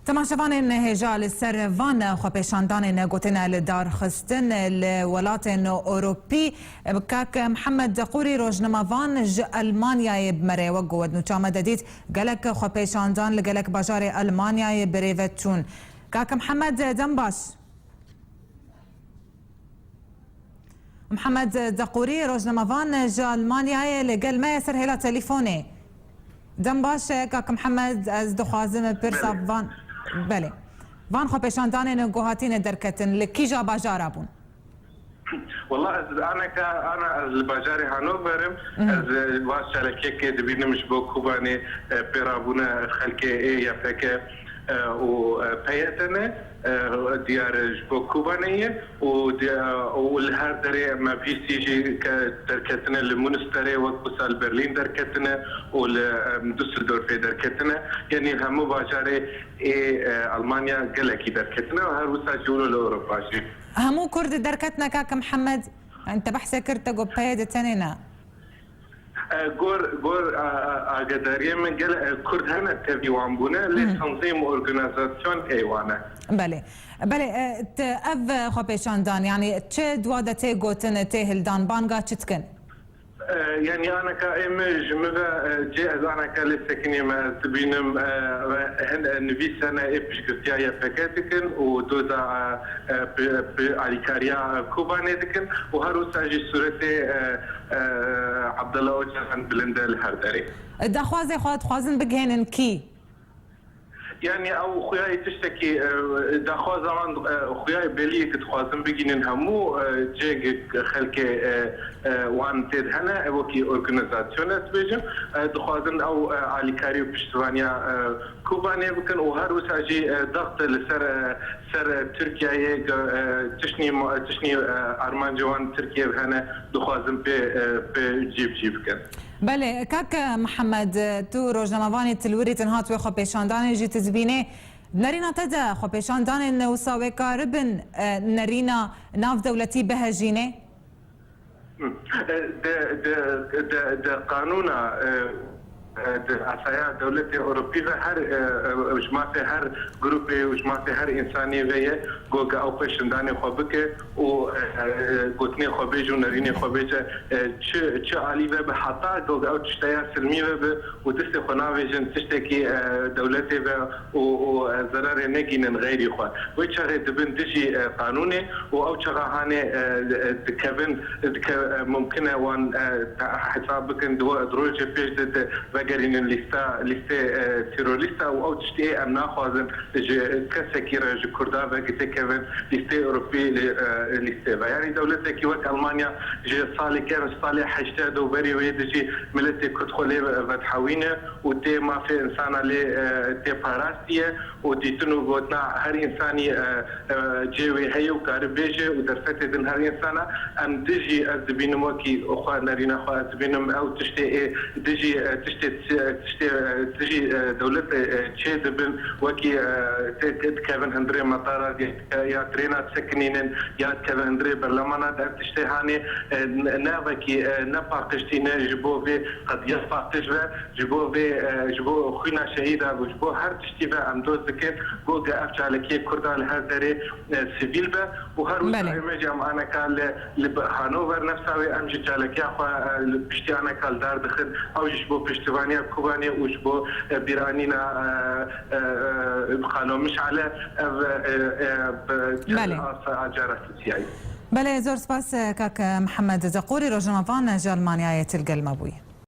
تماشاوان هجال سر وان خبشاندان نگوتن لدار خستن الولايات الأوروبي كاك محمد دقوري روجنمافان ألمانيا بمري وقود نوشا دديت قالك خبشاندان لقالك بجار ألمانيا بريفتون كاك محمد دنباش محمد دقوري روجنمافان جا ألمانيا لقال ما يسر هلا تليفوني دنباش كاك محمد از دخوازم برسا فان بله وان خو پیشاندان گوهاتین درکتن لکیجا باجارا بون والله انا الباجاري هانوفرم از واس شركه دبينا مش بو كوباني بيرابونا خلكي يا فك و بيتنا ديار جبو كوبانيه والهار دري ما في سي جي دركتنا المونستري وكوسال برلين دركتنا ودوسلدورف دركتنا يعني هم باجاري المانيا قالكي دركتنا وهروسا جولو لاوروبا همو كرد دركتنا كاك محمد انت بحث كرت جو بيد تنينا غور اقداريه من قال كرد هنا تبي وامبونا لتنظيم اورجانيزاسيون ايوانا بله اف خو پیشاندان يعني تشي دوادته گوتن تهل دان بانغا چتكن يعني انا كايم جمله جاء انا كالسكني ما تبينم نبي سنه ابش قتيا فكاتكن ودوزا عليكاريا كوبانيتكن وهروسا جي صورتي عبد الله وجهان بلند الهردري دخوازي خوازن بجهن كي يعني او خوياي تشتكي دخوازا عند خوياي بلي كتخوازن بجينن همو جيك خلكي وان تيد هنا وكي اورجانيزاسيون تبيجم دخوازن او علي كاري بشتوانيا كوباني بكن وهروس اجي ضغط لسر تركيا تشني ارمان جوان تركيا هنا دخوازن جيب كن بله كاك محمد تو روجنمافاني تلوري تنهات وخو پیشاندان جي تزبينه نرينا تدا خو پیشاندان وساوي كاربن نرينا ناف دولتي بهجينه ده قانونا اسايا دولتي اوروبيه هر جماعه هر جروب وجماعه هر انساني ويه جوجا او پیشاندان خو بك و گوتني خو بيجو نريني خو بيجا تش علي به حتى جوجا او تشتيا سلمي به ودست خنا فيجن تشتكي دولتي و ضرر نجين غيري خو وشغه دبن تجي قانوني او شغه هاني كيفن ممكن وان حسابك دروج بيج وگرین لیسته تروریستا و او تشتی ام ناخوازن کسی را جکردا و گیته کون لیسته اوروپی لیسته و یعنی دولت کی وقت المانیا جی سالی کن سالی حشتاد و بری وید جی ملت کدخلی و تحوینه و تی ما في انسان لی تی پاراستیه و دیتنو گوتنا هر انسانی جوی هیو کار بیجه و درفت دن هر انسان ام دیجی از بینم وکی اخوان نرینا خو از بینم او تشتی دیجی تجي دولة تشي دبن وكي كيفن هندري مطار يا ترينا سكنين يا كيفن هندري برلمانات تشتي هاني نافكي نباقشتي نجبو في قد يفاقش جبو في جبو خونا شهيدا وجبو هر تشتي به امدوز ذكر جوجا افشالكي كردان هذري سيفيل به وهر وجه انا كان لهانوفر نفسه امشي جالكي اخو بشتي انا كان دار دخل او جبو بشتوانيا كوبانيا وجبو بيرانينا خانو مش على بله زور سپاس كاك محمد دقوري روجنمافان جا المانيا تلقى المبوي